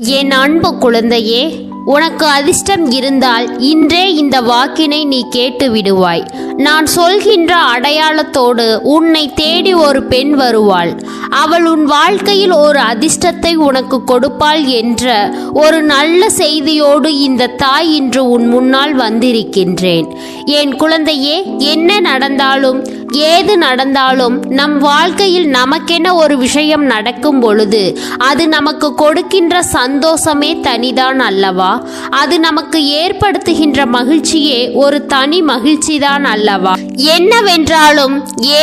என் அன்பு குழந்தையே, உனக்கு அதிர்ஷ்டம் இருந்தால் இன்றே இந்த வாக்கினை நீ கேட்டு விடுவாய். நான் சொல்கின்ற அடையாளத்தோடு உன்னை தேடி ஒரு பெண் வருவாள். அவள் உன் வாழ்க்கையில் ஒரு அதிர்ஷ்டத்தை உனக்கு கொடுப்பாள் என்ற ஒரு நல்ல செய்தியோடு இந்த தாய் இன்று உன் முன்னால் வந்திருக்கின்றேன். என் குழந்தையே, என்ன நடந்தாலும் ஏது நடந்தாலும் நம் வாழ்க்கையில் நமக்கென ஒரு விஷயம் நடக்கும் பொழுது அது நமக்கு கொடுக்கின்ற சந்தோஷமே தனிதான் அல்லவா? அது நமக்கு ஏற்படுத்துகின்ற மகிழ்ச்சியே ஒரு தனி மகிழ்ச்சிதான் அல்லவா? என்னவென்றாலும்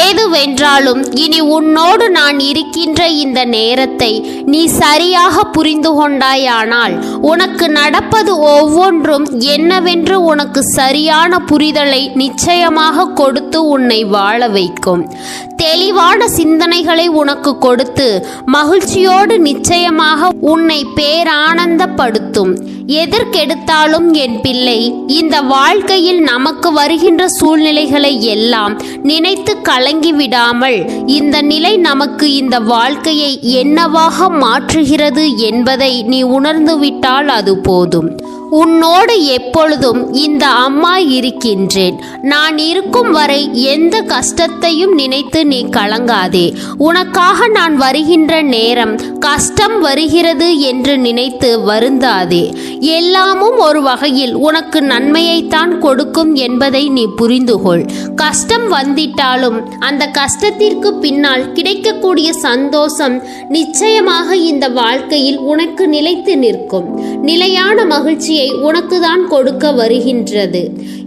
ஏதுவென்றாலும் இனி உன்னோடு நான் இருக்கின்ற இந்த நேரத்தை நீ சரியாக புரிந்து கொண்டாயானால் உனக்கு நடப்பது ஒவ்வொன்றும் என்னவென்று உனக்கு சரியான புரிதலை நிச்சயமாக கொடுத்து உன்னை வாழ வைக்கும். தெளிவான சிந்தனைகளை உனக்கு கொடுத்து மகிழ்ச்சியோடு நிச்சயமாக உன்னை பேரானந்தப்படுத்தும். எதற்கெடுத்தாலும் என் பிள்ளை, இந்த வாழ்க்கையில் நமக்கு வருகின்ற சூழ்நிலைகளை எல்லாம் நினைத்து கலங்கி விடாமல் இந்த நிலை நமக்கு இந்த வாழ்க்கையை என்னவாக மாற்றுகிறது என்பதை நீ உணர்ந்துவிட்டால் அது போதும். உன்னோடு எப்பொழுதும் இந்த அம்மா இருக்கின்றேன். நான் இருக்கும் வரை எந்த கஷ்டத்தையும் நினைத்து நீ கலங்காதே. உனக்காக நான் வருகின்ற நேரம் கஷ்டம் வருகிறது என்று நினைத்து வருந்தாதே. எல்லாமும் ஒரு வகையில் உனக்கு நன்மையைத்தான் கொடுக்கும் என்பதை நீ புரிந்துகொள். கஷ்டம் வந்திட்டாலும் அந்த கஷ்டத்திற்கு பின்னால் கிடைக்கக்கூடிய சந்தோஷம் நிச்சயமாக இந்த வாழ்க்கையில் உனக்கு நிலைத்து நிற்கும். நிலையான மகிழ்ச்சி உனக்கு தான் கொடுக்க வருகின்றது.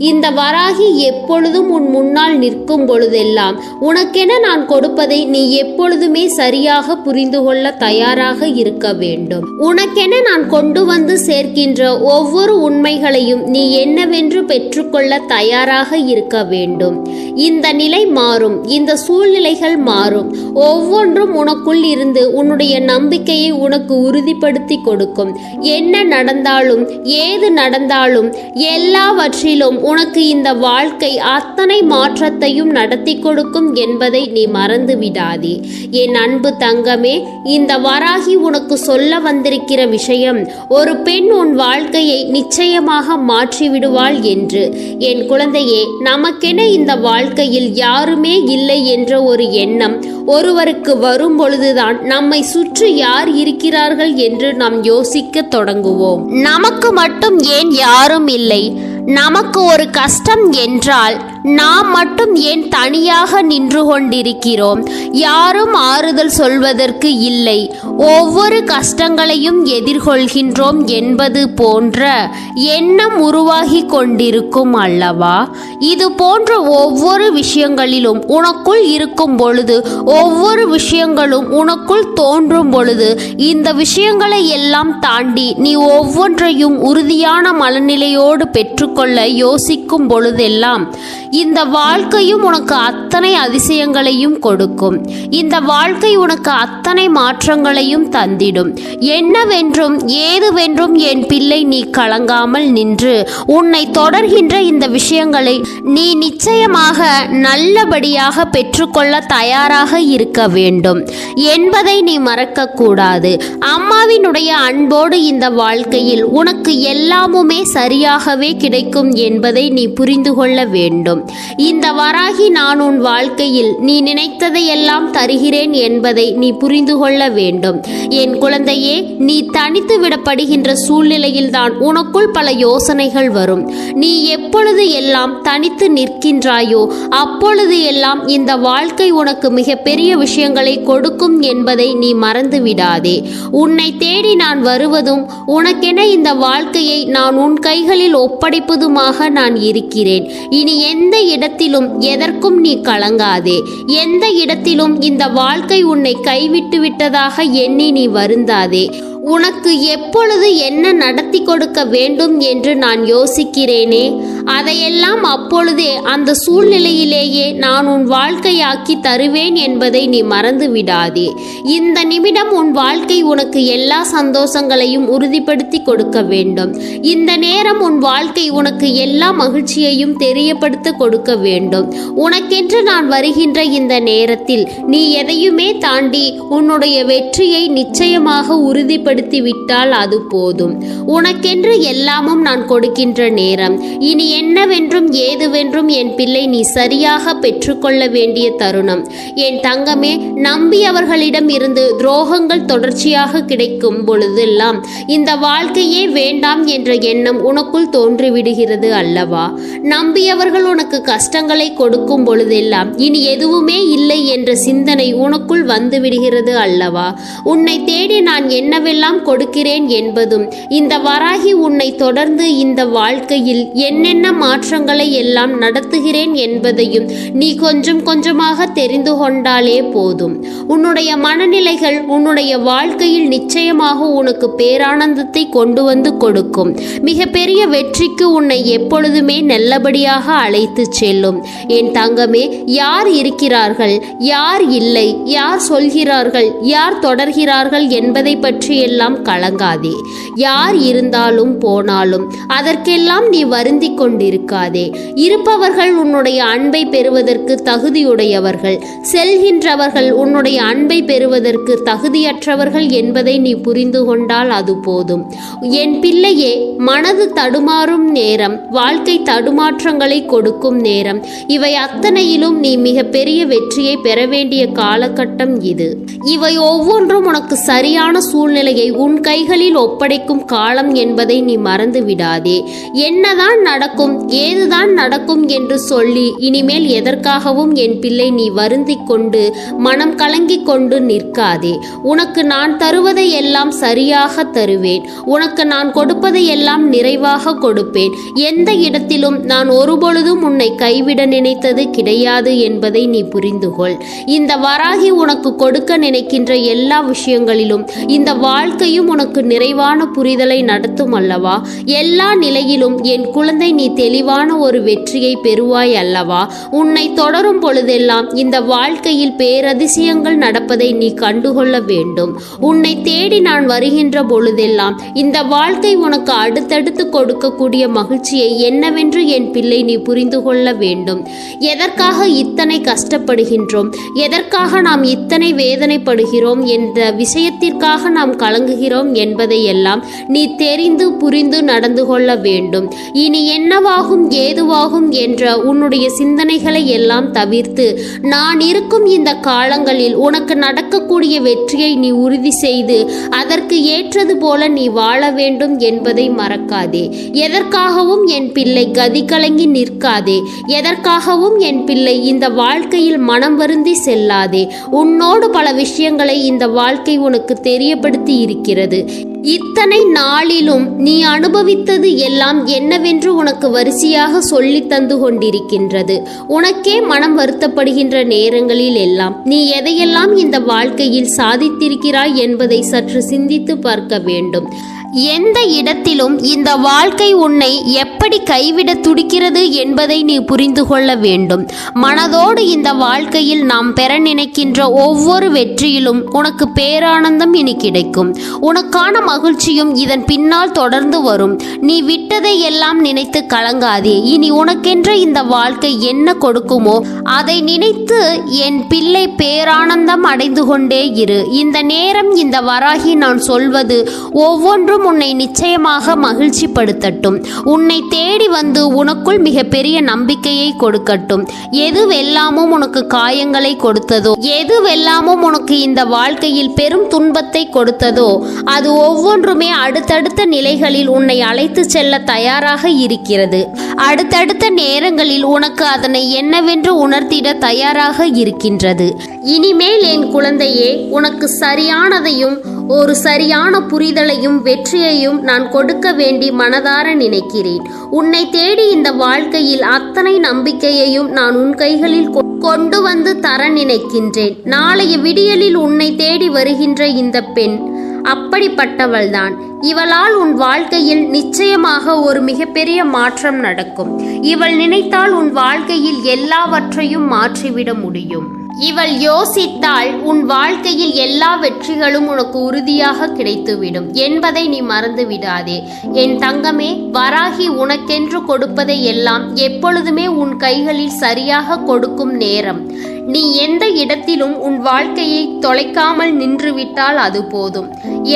இந்த வராகி எப்பொழுதும் உன் முன்னால் நிற்கும் பொழுதெல்லாம் உனக்கென நான் கொடுப்பதை நீ எப்பொழுதுமே சரியாக புரிந்து கொள்ள தயாராக இருக்க வேண்டும். உனக்கென நான் கொண்டு வந்து சேர்க்கின்ற ஒவ்வொரு உண்மைகளையும் நீ என்னவென்று பெற்றுக்கொள்ள தயாராக இருக்க வேண்டும். இந்த நிலை மாறும், இந்த சூழ்நிலைகள் மாறும். ஒவ்வொன்றும் உனக்குள் இருந்து உன்னுடைய நம்பிக்கையை உனக்கு உறுதிப்படுத்தி கொடுக்கும். என்ன நடந்தாலும் ஏது நடந்தாலும் எல்லாவற்றிலும் உனக்கு இந்த வாழ்க்கை அத்தனை மாற்றத்தையும் நடத்தி கொடுக்கும் என்பதை நீ மறந்து விடாதே. என் அன்பு தங்கமே, இந்த வராகி உனக்கு சொல்ல வந்திருக்கிற விஷயம் ஒரு பெண் உன் வாழ்க்கையை நிச்சயமாக மாற்றிவிடுவாள் என்று. என் குழந்தையே, நமக்கென இந்த வாழ்க்கையில் யாருமே இல்லை என்ற ஒரு எண்ணம் ஒருவருக்கு வரும் பொழுதுதான் நம்மை சுற்றி யார் இருக்கிறார்கள் என்று நாம் யோசிக்க தொடங்குவோம். நமக்கு மட்டும் ஏன் யாரும் இல்லை? நமக்கு ஒரு கஷ்டம் என்றால் நாம் மட்டும் ஏன் தனியாக நின்று கொண்டிருக்கிறோம்? யாரும் ஆறுதல் சொல்வதற்கு இல்லை. ஒவ்வொரு கஷ்டங்களையும் எதிர்கொள்கின்றோம் என்பது போன்ற எண்ணம் உருவாகி கொண்டிருக்கும் அல்லவா? இது போன்ற ஒவ்வொரு விஷயங்களிலும் உனக்குள் இருக்கும் பொழுது, ஒவ்வொரு விஷயங்களும் உனக்குள் தோன்றும் பொழுது, இந்த விஷயங்களை எல்லாம் தாண்டி நீ ஒவ்வொன்றையும் உறுதியான மனநிலையோடு பெற்றுக்கொள்ள யோசிக்கும் பொழுதெல்லாம் இந்த வாழ்க்கையும் உனக்கு அத்தனை அதிசயங்களையும் கொடுக்கும். இந்த வாழ்க்கை உனக்கு அத்தனை மாற்றங்களையும் தந்திடும். என்னவென்றும் ஏதுவென்றும் என் பிள்ளை நீ கலங்காமல் நின்று உன்னை தொடர்கின்ற இந்த விஷயங்களை நீ நிச்சயமாக நல்லபடியாக பெற்றுக்கொள்ள தயாராக இருக்க வேண்டும் என்பதை நீ மறக்கக்கூடாது. அம்மாவினுடைய அன்போடு இந்த வாழ்க்கையில் உனக்கு எல்லாமுமே சரியாகவே கிடைக்கும் என்பதை நீ புரிந்து கொள்ள வேண்டும். இந்த வராகி நான் உன் வாழ்க்கையில் நீ நினைத்ததையெல்லாம் தருகிறேன் என்பதை நீ புரிந்து கொள்ள வேண்டும். என் குழந்தையே, நீ தனித்து விடப்படுகின்ற சூழ்நிலையில் தான் உனக்குள் பல யோசனைகள் வரும். நீ எப்பொழுது எல்லாம் தனித்து நிற்கின்றாயோ அப்பொழுது எல்லாம் இந்த வாழ்க்கை உனக்கு மிகப்பெரிய விஷயங்களை கொடுக்கும் என்பதை நீ மறந்து விடாதே. உன்னை தேடி நான் வருவதும் உனக்கென இந்த வாழ்க்கையை நான் உன் கைகளில் ஒப்படைப்பதுமாக நான் இருக்கிறேன். இனி எந்த இடத்திலும் எதற்கும் நீ கலங்காதே. எந்த இடத்திலும் இந்த வாழ்க்கை உன்னை கைவிட்டு விட்டதாக எண்ணி நீ வருந்தாதே. உனக்கு எப்பொழுது என்ன நடத்தி கொடுக்க வேண்டும் என்று நான் யோசிக்கிறேனே, அதையெல்லாம் அப்பொழுதே அந்த சூழ்நிலையிலேயே நான் உன் வாழ்க்கையாக்கி தருவேன் என்பதை நீ மறந்து விடாதே. இந்த நிமிடம் உன் வாழ்க்கை உனக்கு எல்லா சந்தோஷங்களையும் உறுதிப்படுத்தி கொடுக்க வேண்டும். இந்த நேரம் உன் வாழ்க்கை உனக்கு எல்லா மகிழ்ச்சியையும் தெரியப்படுத்த கொடுக்க வேண்டும். உனக்கென்று நான் வருகின்ற இந்த நேரத்தில் நீ எதையுமே தாண்டி உன்னுடைய வெற்றியை நிச்சயமாக உறுதிப்படுத்தி தெரியப்படுத்தி விட்டால் அது போதும். உனக்கென்று எல்லாமும் நான் கொடுக்கின்ற நேரம் இனி என்னவென்றும் ஏதுவென்றும் என் பிள்ளை நீ சரியாக பெற்றுக்கொள்ள வேண்டிய தருணம். என் தங்கமே, நம்பியவர்களிடம் இருந்து துரோகங்கள் தொடர்ச்சியாக கிடைக்கும் பொழுதெல்லாம் இந்த வாழ்க்கையே வேண்டாம் என்ற எண்ணம் உனக்குள் தோன்றிவிடுகிறது அல்லவா? நம்பியவர்கள் உனக்கு கஷ்டங்களை கொடுக்கும் பொழுதெல்லாம் இனி எதுவுமே இல்லை என்ற சிந்தனை உனக்குள் வந்து விடுகிறது அல்லவா? உன்னை தேடி நான் என்னவெல்லாம் கொடுக்கிறேன் என்பதும், இந்த வராகி உன்னை தொடர்ந்து இந்த வாழ்க்கையில் என்னென்ன மாற்றங்களை எல்லாம் நடத்துகிறேன் என்பதையும் நீ கொஞ்சம் கொஞ்சமாக தெரிந்து கொண்டாலே போதும். உன்னுடைய மனநிலைகள் உன்னுடைய வாழ்க்கையில் நிச்சயமாக உனக்கு பேரானந்தத்தை கொண்டு வந்து கொடுக்கும். மிகப்பெரிய வெற்றிக்கு உன்னை எப்பொழுதுமே நல்லபடியாக அழைத்து செல்லும். என் தங்கமே, யார் இருக்கிறார்கள், யார் இல்லை, யார் சொல்கிறார்கள், யார் தொடர்கிறார்கள் என்பதை பற்றியெல்லாம் கலங்காதே. யார் இருந்தாலும் போனாலும் அதற்கெல்லாம் நீ வருந்தி கொண்டிருக்காதே. இருப்பவர்கள் உன்னுடைய அன்பை பெறுவதற்கு தகுதியுடையவர்கள், செல்கின்றவர்கள் உன்னுடைய அன்பை பெறுவதற்கு தகுதியற்றவர்கள் என்பதை நீ புரிந்து கொண்டால் அது போதும். என் பிள்ளையே, மனது தடுமாறும் நேரம், வாழ்க்கை தடுமாற்றங்களை கொடுக்கும் நேரம், இவை அத்தனையிலும் நீ மிகப்பெரிய வெற்றியை பெற வேண்டிய காலகட்டம் இது. இவை ஒவ்வொன்றும் உனக்கு சரியான சூழ்நிலையை உன் கைகளில் ஒப்படைக்கும் காலம் என்பதை நீ மறந்து விடாதே. என்னதான் நடக்கும், ஏதுதான் நடக்கும் என்று சொல்லி இனிமேல் எதற்காகவும் என் பிள்ளை நீ வருந்தி கொண்டு மனம் கலங்கி கொண்டு நிற்காதே. உனக்கு நான் தருவதை எல்லாம் சரியாக தருவேன். உனக்கு நான் கொடுப்பதை எல்லாம் நிறைவாக கொடுப்பேன். எந்த இடத்திலும் நான் ஒருபொழுதும் உன்னை கைவிட நினைத்தது கிடையாது என்பதை நீ புரிந்துகொள். இந்த வராகி உனக்கு கொடுக்க நினைக்கின்ற எல்லா விஷயங்களிலும் இந்த வாழ்க்கையும் உனக்கு நிறைவான புரிதலை நடத்தும் அல்லவா? எல்லா நிலையிலும் என் குழந்தை நீ தெளிவான ஒரு வெற்றியை பெறுவாய் அல்லவா? உன்னை தொடரும் பொழுதெல்லாம் இந்த வாழ்க்கையில் பேரதிசயங்கள் நடப்பதை நீ கண்டுகொள்ள வேண்டும். உன்னை தேடி நான் வருகின்ற பொழுதெல்லாம் இந்த வாழ்க்கை உனக்கு அடுத்தடுத்து கொடுக்கக்கூடிய மகிழ்ச்சியை என்னவென்று என் பிள்ளை நீ புரிந்து கொள்ள வேண்டும். எதற்காக இத்தனை கஷ்டப்படுகின்றோம், எதற்காக நாம் இத்தனை வேதனைப்படுகிறோம் என்ற விஷயத்திற்காக நாம் கலங்குகிறோம் என்பதை எல்லாம் நீ தெரிந்து புரிந்து நடந்து கொள்ள வேண்டும். இனி என்னவாகும் ஏதுவாகும் என்ற உன்னுடைய சிந்தனைகளை எல்லாம் தவிர்த்து நான் இருக்கும் இந்த காலங்களில் உனக்கு நடக்கக்கூடிய வெற்றியை நீ உறுதி செய்து அதற்கு ஏற்றது போல நீ வாழ வேண்டும் என்பதை மறக்காதே. எதற்காகவும் என் பிள்ளை கதி கலங்கி நிற்காதே. எதற்காகவும் என் பிள்ளை இந்த வாழ்க்கையில் மனம் வருந்தி செல்லாதே. உன்னோடு பல விஷயங்களை இந்த வாழ்க்கை உனக்கு தெரியப்படுத்தி இருக்கிறது. இத்தனை நாளிலும் நீ அனுபவித்தது எல்லாம் என்னவென்று உனக்கு வரிசையாக சொல்லி தந்து கொண்டிருக்கின்றது. உனக்கே மனம் வருத்தப்படுகின்ற நேரங்களில் எல்லாம் நீ எதையெல்லாம் இந்த வாழ்க்கையில் சாதித்திருக்கிறாய் என்பதை சற்று சிந்தித்து பார்க்க வேண்டும். எந்த இடத்திலும் இந்த வாழ்க்கை உன்னை எப்படி கைவிட துடிக்கிறது என்பதை நீ புரிந்து கொள்ள வேண்டும். மனதோடு இந்த வாழ்க்கையில் நாம் பெற நினைக்கின்ற ஒவ்வொரு வெற்றியிலும் உனக்கு பேரானந்தம் இனி கிடைக்கும். உனக்கான மகிழ்ச்சியும் இதன் பின்னால் தொடர்ந்து வரும். நீ விட்டதை எல்லாம் நினைத்து கலங்காதே. இனி உனக்கென்ற இந்த வாழ்க்கை என்ன கொடுக்குமோ அதை நினைத்து என் பிள்ளை பேரானந்தம் அடைந்து கொண்டே இரு. இந்த நேரம், இந்த வராகி நான் சொல்வது ஒவ்வொன்றும் உன்னை நிச்சயமாக மகிழ்ச்சி படுத்தட்டும். உன்னை தேடி வந்து உனக்குள் மிகப்பெரிய நம்பிக்கையை கொடுக்கட்டும். எதுவெல்லாமும் உனக்கு காயங்களை கொடுத்ததோ, எதுவெல்லாமும் உனக்கு இந்த வாழ்க்கையில் பெரும் துன்பத்தை கொடுத்ததோ அது ஒவ்வொன்றுமே அடுத்தடுத்த நிலைகளில் உன்னை அழைத்து செல்ல தயாராக இருக்கிறது. அடுத்தடுத்த நேரங்களில் உனக்கு அதனை என்னவென்று உணர்த்திட தயாராக இருக்கின்றது. இனிமேல் என் குழந்தையே, உனக்கு சரியானதையும் ஒரு சரியான புரிதலையும் வெற்றியையும் நான் கொடுக்க வேண்டி மனதார நினைக்கிறேன். உன்னை தேடி இந்த வாழ்க்கையில் அத்தனை நம்பிக்கையையும் நான் உன் கைகளில் கொண்டு வந்து தர நினைக்கின்றேன். நாளைய விடியலில் உன்னை தேடி வருகின்ற இந்த பெண் அப்படிப்பட்டவள்தான். இவளால் உன் வாழ்க்கையில் நிச்சயமாக ஒரு மிகப்பெரிய மாற்றம் நடக்கும். இவள் நினைத்தால் உன் வாழ்க்கையில் எல்லாவற்றையும் மாற்றிவிட முடியும். இவள் யோசித்தால் உன் வாழ்க்கையில் எல்லா வெற்றிகளும் உனக்கு உறுதியாக கிடைத்துவிடும் என்பதை நீ மறந்து விடாதே. என் தங்கமே, வராகி உனக்கென்று கொடுப்பதை எல்லாம் எப்பொழுதுமே உன் கைகளில் சரியாக கொடுக்கும் நேரம். நீ எந்த இடத்திலும் உன் வாழ்க்கையை தொலைக்காமல் நின்றுவிட்டால் அது போதும்.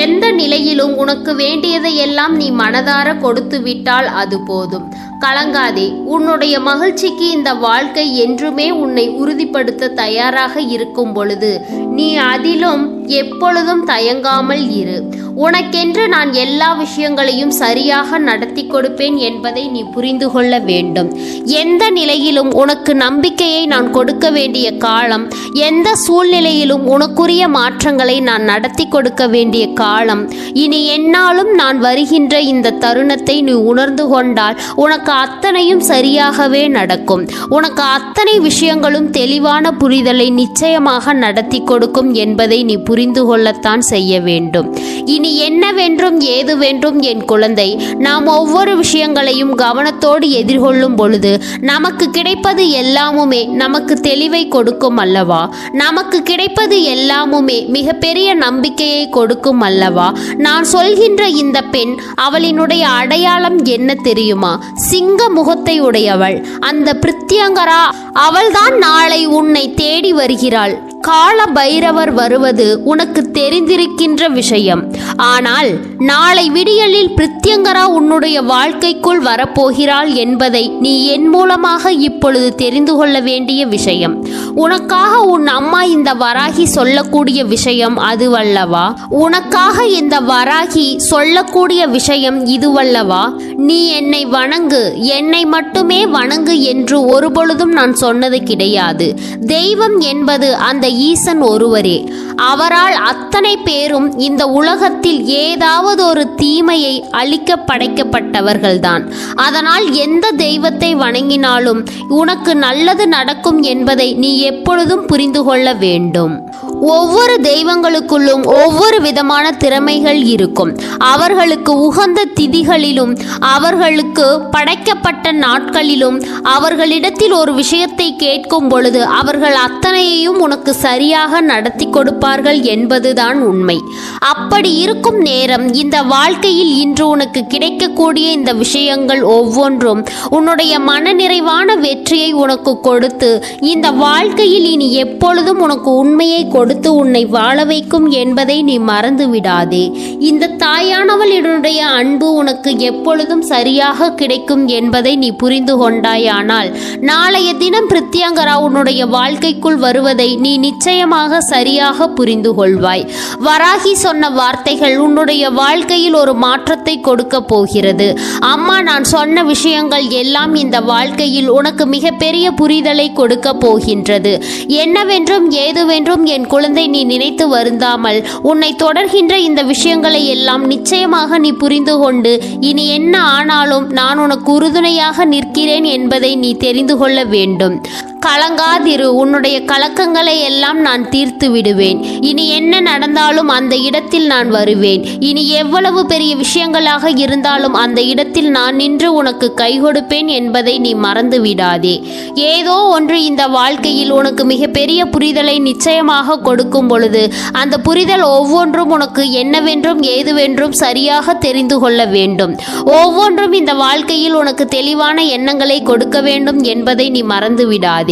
எந்த நிலையிலும் உனக்கு வேண்டியதையெல்லாம் நீ மனதார கொடுத்து விட்டால் அது போதும். கலங்காதே. உன்னுடைய மகிழ்ச்சிக்கு இந்த வாழ்க்கை என்றுமே உன்னை உறுதிப்படுத்த தயாராக இருக்கும் பொழுது நீ அதிலும் எப்பொழுதும் தயங்காமல் இரு. உனக்கென்று நான் எல்லா விஷயங்களையும் சரியாக நடத்தி கொடுப்பேன் என்பதை நீ புரிந்து கொள்ள வேண்டும். எந்த நிலையிலும் உனக்கு நம்பிக்கையை நான் கொடுக்க வேண்டிய காலம், எந்த சூழ்நிலையிலும் உனக்குரிய மாற்றங்களை நான் நடத்தி கொடுக்க வேண்டிய காலம், இனி என்னாலும் நான் வருகின்ற இந்த தருணத்தை நீ உணர்ந்து கொண்டால் உனக்கு அத்தனையும் சரியாகவே நடக்கும். உனக்கு அத்தனை விஷயங்களும் தெளிவான புரிதலை நிச்சயமாக நடத்தி கொடுக்கும் என்பதை நீ புரிந்து கொள்ளத்தான் செய்ய வேண்டும். இனி என்னவென்றும் ஏதுவென்றும் என் குழந்தை, நாம் ஒவ்வொரு விஷயங்களையும் கவனத்தோடு எதிர்கொள்ளும் பொழுது நமக்கு கிடைப்பது எல்லாமுமே நமக்கு தெளிவை கொடுக்கும் அல்லவா? நமக்கு கிடைப்பது எல்லாமுமே மிகப்பெரிய நம்பிக்கையை கொடுக்கும் அல்லவா? நான் சொல்கின்ற இந்த பெண், அவளினுடைய அடையாளம் என்ன தெரியுமா? சிங்க முகத்தை உடையவள். அந்த பிரித்யங்கரா அவள்தான் நாளை உன்னை தேடி வருகிறாள். கால பைரவர் வருவது உனக்கு தெரிந்திருக்கின்ற விஷயம். ஆனால் நாளை விடியலில் பிரித்யங்கரா உன்னுடைய வாழ்க்கைக்குள் வரப்போகிறாள் என்பதை நீ என் மூலமாக இப்பொழுது தெரிந்து கொள்ள வேண்டிய விஷயம். உனக்காக உன் அம்மா இந்த வராகி சொல்லக்கூடிய விஷயம் அதுவல்லவா? உனக்காக இந்த வராகி சொல்லக்கூடிய விஷயம் இதுவல்லவா? நீ என்னை வணங்கு, என்னை மட்டுமே வணங்கு என்று ஒருபொழுதும் நான் சொன்னது கிடையாது. தெய்வம் என்பது அந்த ஈசன் ஒருவரே. அவரால் அத்தனை பேரும் இந்த உலகத்தில் ஏதாவது ஒரு தீமையை அழிக்க படைக்கப்பட்டவர்கள்தான். அதனால் எந்த தெய்வத்தை வணங்கினாலும் உனக்கு நல்லது நடக்கும் என்பதை நீ எப்பொழுதும் புரிந்து கொள்ள வேண்டும். ஒவ்வொரு தெய்வங்களுக்குள்ளும் ஒவ்வொரு விதமான திறமைகள் இருக்கும். அவர்களுக்கு உகந்த திதிகளிலும் அவர்களுக்கு படைக்கப்பட்ட நாட்களிலும் அவர்களிடத்தில் ஒரு விஷயத்தை கேட்கும் பொழுது அவர்கள் அத்தனையையும் உனக்கு சரியாக நடத்தி கொடுப்பார்கள் என்பதுதான் உண்மை. அப்படி இருக்கும் நேரம் இந்த வாழ்க்கையில் இன்று உனக்கு கிடைக்கக்கூடிய இந்த விஷயங்கள் ஒவ்வொன்றும் உன்னுடைய மனநிறைவான வெற்றியை உனக்கு கொடுத்து இந்த வாழ்க்கையில் இனி எப்பொழுதும் உனக்கு உண்மையை கொடுத்து உன்னை வாழ வைக்கும் என்பதை நீ மறந்து விடாதே. இந்த தாயானவளினுடைய அன்பு உனக்கு எப்பொழுதும் சரியாக கிடைக்கும் என்பதை நீ புரிந்து கொண்டாயானால் நாளைய தினம் பிரித்யங்கரா உன்னுடைய வாழ்க்கைக்குள் வருவதை நீ நிச்சயமாக சரியாக புரிந்து கொள்வாய். வராகி சொன்ன வார்த்தைகள் உன்னுடைய வாழ்க்கையில் ஒரு மாற்றத்தை கொடுக்க போகிறது. அம்மா நான் சொன்ன விஷயங்கள் எல்லாம் இந்த வாழ்க்கையில் உனக்கு மிகப்பெரிய புரிதலை கொடுக்க போகின்றது. என்னவென்றும் ஏதுவென்றும் என் குழந்தை நீ நினைத்து வருந்தாமல் உன்னை தொடர்கின்ற இந்த விஷயங்களை எல்லாம் நிச்சயமாக நீ புரிந்து கொண்டு இனி என்ன ஆனாலும் நான் உனக்கு உறுதுணையாக நிற்கிறேன் என்பதை நீ தெரிந்து கொள்ள வேண்டும். கலங்காதிரு. உன்னுடைய கலக்கங்களை எல்லாம் நான் தீர்த்து விடுவேன். இனி என்ன நடந்தாலும் அந்த இடத்தில் நான் வருவேன். இனி எவ்வளவு பெரிய விஷயங்களாக இருந்தாலும் அந்த இடத்தில் நான் நின்று உனக்கு கை கொடுப்பேன் என்பதை நீ மறந்து விடாதே. ஏதோ ஒன்று இந்த வாழ்க்கையில் உனக்கு மிகப்பெரிய புரிதலை நிச்சயமாக கொடுக்கும் பொழுது அந்த புரிதல் ஒவ்வொன்றும் உனக்கு என்னவென்றும் ஏதுவென்றும் சரியாக தெரிந்து கொள்ள வேண்டும். ஒவ்வொன்றும் இந்த வாழ்க்கையில் உனக்கு தெளிவான எண்ணங்களை கொடுக்க வேண்டும் என்பதை நீ மறந்து விடாதே.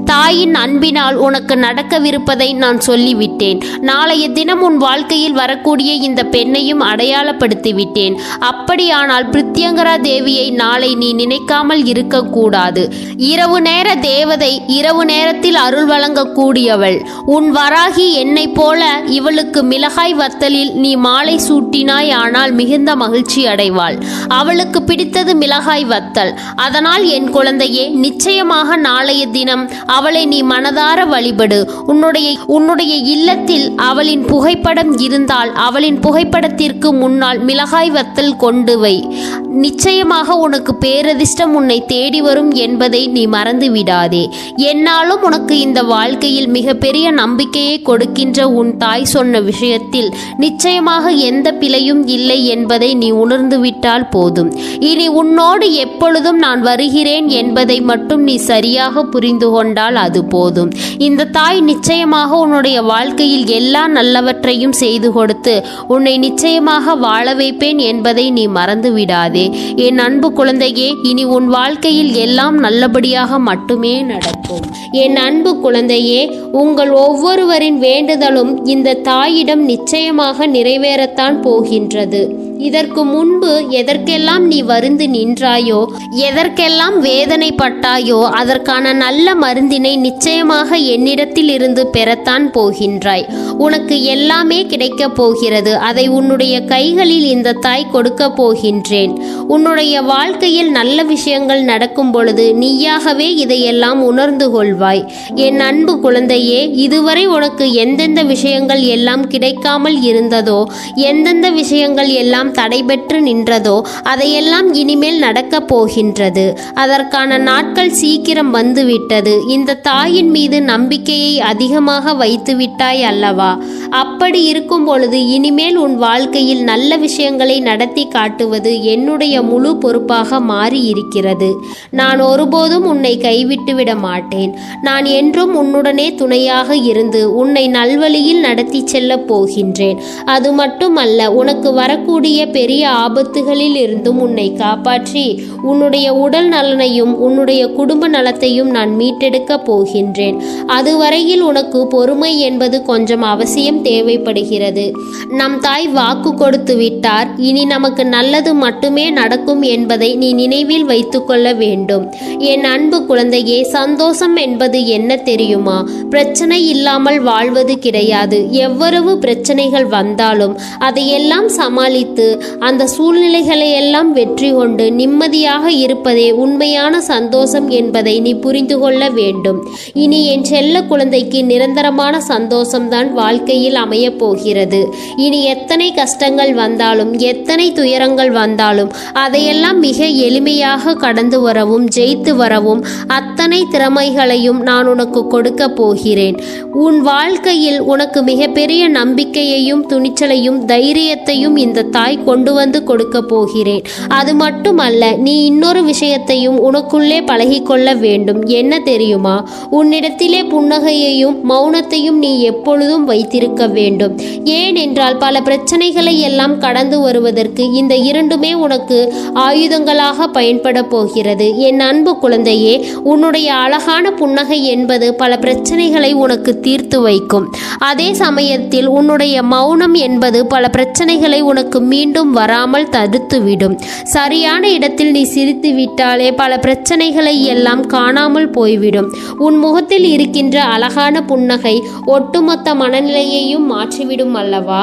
தாயின் அன்பினால் உனக்கு நடக்கவிருப்பதை நான் சொல்லிவிட்டேன். நாளைய தினம் உன் வாழ்க்கையில் வரக்கூடிய இந்த பெண்ணையும் அடையாளப்படுத்திவிட்டேன். அப்படியானால் பிரித்யங்கரா தேவியை நாளை நீ நினைக்காமல் இருக்கக்கூடாது. இரவு நேர தேவதை, இரவு நேரத்தில் அருள் வழங்கக்கூடியவள் உன் வராகி. என்னை போல இவளுக்கு மிளகாய் வத்தலில் நீ மாலை சூட்டினாய் ஆனால் மிகுந்த மகிழ்ச்சி அடைவாள். அவளுக்கு பிடித்தது மிளகாய் வத்தல். அதனால் என் குழந்தையே, நிச்சயமாக நாளைய தினம் அவளை நீ மனதார வழிபடு. உன்னுடைய இல்லத்தில் அவளின் புகைப்படம் இருந்தால் அவளின் புகைப்படத்திற்கு முன்னால் மிளகாய் வத்தல் கொண்டு வை. நிச்சயமாக உனக்கு பேரதிர்ஷ்டம் உன்னை தேடி வரும் என்பதை நீ மறந்து விடாதே. என்னாலும் உனக்கு இந்த வாழ்க்கையில் மிகப்பெரிய நம்பிக்கையை கொடுக்கின்ற உன் தாய் சொன்ன விஷயத்தில் நிச்சயமாக எந்த பிழையும் இல்லை என்பதை நீ உணர்ந்து விட்டால் போதும். இனி உன்னோடு எப்பொழுதும் நான் வருகிறேன் என்பதை மட்டும் நீ சரியாக புரிந்து கொண்டால் அது போதும். இந்த தாய் நிச்சயமாக உன்னுடைய வாழ்க்கையில் எல்லா நல்லவற்றையும் செய்து கொடுத்து உன்னை நிச்சயமாக வாழ வைப்பேன் என்பதை நீ மறந்து விடாதே. என் அன்பு குழந்தையே, இனி உன் வாழ்க்கையில் எல்லாம் நல்லபடியாக மட்டுமே நடக்கும். என் அன்பு குழந்தையே, உங்கள் ஒவ்வொருவரின் வேண்டுதலும் இந்த தாயிடம் நிச்சயமாக நிறைவேறத்தான் போகின்றது. இதற்கு முன்பு எதற்கெல்லாம் நீ வருந்து நின்றாயோ, எதற்கெல்லாம் வேதனைப்பட்டாயோ, அதற்கான நல்ல மருந்தினை நிச்சயமாக என்னிடத்தில் இருந்து பெறத்தான் போகின்றாய். உனக்கு எல்லாமே கிடைக்கப் போகிறது. அதை உன்னுடைய கைகளில் இந்த தாய் கொடுக்க போகின்றேன். உன்னுடைய வாழ்க்கையில் நல்ல விஷயங்கள் நடக்கும் பொழுது நீயாகவே இதையெல்லாம் உணர்ந்து கொள்வாய். என் அன்பு குழந்தையே, இதுவரை உனக்கு எந்தெந்த விஷயங்கள் எல்லாம் கிடைக்காமல் இருந்ததோ, எந்தெந்த விஷயங்கள் எல்லாம் தடைபெற்று நின்றதோ, அதையெல்லாம் இனிமேல் நடக்கப் போகின்றது. அதற்கான நாட்கள் சீக்கிரம் வந்துவிட்டது. இந்த தாயின் மீது நம்பிக்கையை அதிகமாக வைத்து விட்டாய் அல்லவா? அப்படி இருக்கும் பொழுது இனிமேல் உன் வாழ்க்கையில் நல்ல விஷயங்களை நடத்தி காட்டுவது என்னுடைய முழு பொறுப்பாக மாறி இருக்கிறது. நான் ஒருபோதும் உன்னை கைவிட்டு விட மாட்டேன். நான் என்றும் உன்னுடனே துணையாக இருந்து உன்னை நல்வழியில் நடத்தி செல்ல போகின்றேன். அது மட்டுமல்ல, உனக்கு வரக்கூடிய பெரிய ஆபத்துகளில் இருந்தும் உன்னை காப்பாற்றி உன்னுடைய உடல் நலனையும் உன்னுடைய குடும்ப நலத்தையும் நான் மீட்டெடுக்க போகின்றேன். அதுவரையில் உனக்கு பொறுமை என்பது கொஞ்சம் அவசியம் தேவைப்படுகிறது. நம் தாய் வாக்கு கொடுத்து விட்டார். இனி நமக்கு நல்லது மட்டுமே நடக்கும் என்பதை நீ நினைவில் வைத்துக்கொள்ள வேண்டும். என் அன்பு குழந்தையே, சந்தோஷம் என்பது என்ன தெரியுமா? பிரச்சனை இல்லாமல் வாழ்வது கிடையாது. எவ்வளவு பிரச்சனைகள் வந்தாலும் அதையெல்லாம் சமாளித்து அந்த சூழ்நிலைகளை எல்லாம் வெற்றி கொண்டு நிம்மதியாக இருப்பதே உண்மையான சந்தோஷம் என்பதை நீ புரிந்து கொள்ள வேண்டும். இனி என் செல்ல குழந்தைக்கு நிரந்தரமான சந்தோஷம்தான் வாழ்க்கையில் அமையப் போகிறது. இனி எத்தனை கஷ்டங்கள் வந்தாலும், எத்தனை துயரங்கள் வந்தாலும் அதையெல்லாம் மிக எளிமையாக கடந்து வரவும் ஜெயித்து வரவும் அத்தனை திறமைகளையும் நான் உனக்கு கொடுக்க போகிறேன். உன் வாழ்க்கையில் உனக்கு மிகப்பெரிய நம்பிக்கையையும் துணிச்சலையும் தைரியத்தையும் இந்த தாய் கொண்டு வந்து கொடுக்க போகிறேன். அது மட்டுமல்ல, நீ இன்னொரு விஷயத்தையும் உனக்குள்ளே பழகிக்கொள்ள வேண்டும். என்ன தெரியுமா? உன்னிடத்திலே புன்னகையையும் மௌனத்தையும் நீ எப்பொழுதும் வைத்திருக்க வேண்டும். ஏனென்றால் பல பிரச்சனைகளை எல்லாம் கடந்து வருவதற்கு இந்த இரண்டுமே உனக்கு ஆயுதங்களாக பயன்பட போகிறது. என் அன்பு குழந்தையே, உன்னுடைய அழகான புன்னகை என்பது பல பிரச்சனைகளை உனக்கு தீர்த்து வைக்கும். அதே சமயத்தில் உன்னுடைய மௌனம் என்பது பல பிரச்சனைகளை உனக்கு மீண்டும் வராமல் தடுத்துவிடும். சரியான இடத்தில் நீ சிரித்து விட்டாலே பல பிரச்சனைகளை எல்லாம் காணாமல் போய்விடும். உன் முகத்தில் இருக்கின்ற அழகான புன்னகை ஒட்டுமொத்த மனநிலையையும் மாற்றிவிடும் அல்லவா?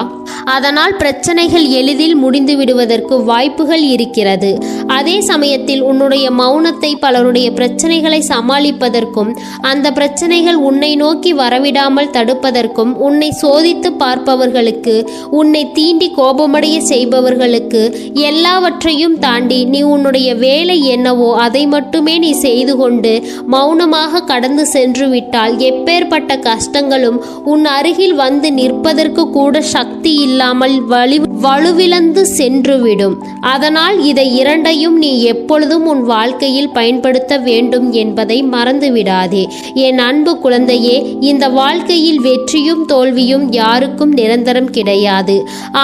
அதனால் பிரச்சனைகள் எளிதில் முடிந்து விடுவதற்கு வாய்ப்புகள் இருக்கிறது. அதே சமயத்தில் உன்னுடைய மௌனத்தை பலருடைய பிரச்சனைகளை சமாளிப்பதற்கும் அந்த பிரச்சனைகள் உன்னை நோக்கி வரவிடாமல் தடுப்பதற்கும், உன்னை சோதித்து பார்ப்பவர்களுக்கு, உன்னை தீண்டி கோபமடைய செய்பவர்களுக்கு எல்லாவற்றையும் தாண்டி நீ உன்னுடைய வேலை என்னவோ அதை மட்டுமே நீ செய்து கொண்டு மௌனமாக கடந்து சென்று விட்டால் எப்பேற்பட்ட கஷ்டங்களும் உன் அருகில் வந்து நிற்பதற்கு கூட சக்தி இல்லாமல் வலுவிழந்து சென்றுவிடும். அதனால் இதை இரண்டையும் நீ எப்பொழுதும் உன் வாழ்க்கையில் பயன்படுத்த வேண்டும் என்பதை மறந்துவிடாதே. என் அன்பு குழந்தையே, இந்த வாழ்க்கையில் வெற்றியும் தோல்வியும் யாருக்கும் நிரந்தரம் கிடையாது.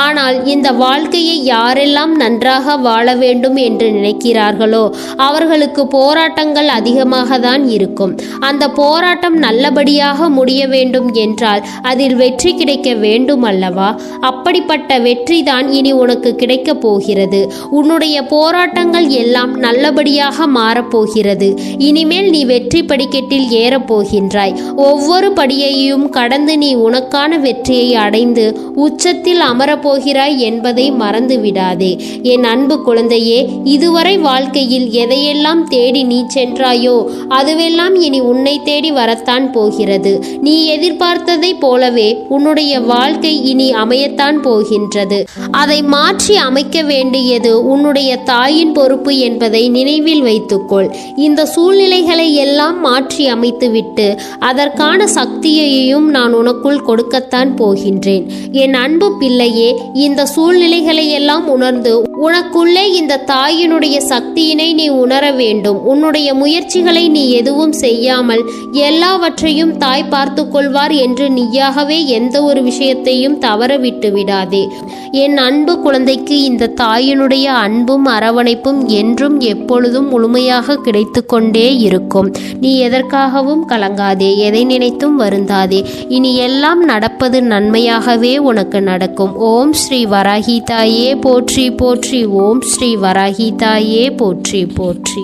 ஆனால் இந்த வாழ்க்கையை யாரெல்லாம் நன்றாக வாழ வேண்டும் என்று நினைக்கிறார்களோ அவர்களுக்கு போராட்டங்கள் அதிகமாக தான் இருக்கும். அந்த போராட்டம் நல்லபடியாக முடிய வேண்டும் என்றால் அதில் வெற்றி கிடைக்க வேண்டும் அல்லவா? அப்படிப்பட்ட வெற்றி தான் இனி உனக்கு கிடைக்கப் போகிறது. உன்னுடைய போராட்டங்கள் எல்லாம் நல்லபடியாக மாறப்போகிறது. இனிமேல் நீ வெற்றி படிக்கட்டில் ஏறப்போகின்றாய். ஒவ்வொரு படியையும் கடந்து நீ உனக்கான வெற்றியை அடைந்து உச்சத்தில் அமரப்போகிறாய் என்பதை மறந்து விடாதே. என் அன்பு குழந்தையே, இதுவரை வாழ்க்கையில் எதையெல்லாம் தேடி நீ சென்றாயோ அதுவெல்லாம் இனி உன்னை தேடி வரத்தான் போகிறது. நீ எதிர்பார்த்ததை போலவே உன்னுடைய வாழ்க்கை இனி அமையத்தான் போகின்றது. அதை மாற்றி அமைக்க வேண்டியது உன்னுடைய தாயின் பொறுப்பு என்பதை நினைவில் வைத்துக்கொள். இந்த சூழ்நிலைகளை எல்லாம் மாற்றி அமைத்துவிட்டு அதற்கான சக்தியையும் நான் உனக்குள் கொடுக்கத்தான் போகின்றேன். என் அன்பு பிள்ளையே, இந்த சூழ்நிலைகள் உண்மைகளை எல்லாம் உணர்ந்து உனக்குள்ளே இந்த தாயினுடைய சக்தியினை நீ உணர வேண்டும். உன்னுடைய முயற்சிகளை நீ எதுவும் செய்யாமல் எல்லாவற்றையும் தாய் பார்த்து கொள்வார் என்று நீயாகவே எந்த ஒரு விஷயத்தையும் தவற விட்டு விடாதே. என் அன்பு குழந்தைக்கு இந்த தாயினுடைய அன்பும் அரவணைப்பும் என்றும் எப்பொழுதும் முழுமையாக கிடைத்து கொண்டே இருக்கும். நீ எதற்காகவும் கலங்காதே, எதை நினைத்தும் வருந்தாதே. இனி எல்லாம் நடப்பது நன்மையாகவே உனக்கு நடக்கும். ஓம் ஸ்ரீ வராகி தாயே போற்றி போற்றி. ஓம் ஸ்ரீ வராகி தாயே போற்றி போற்றி.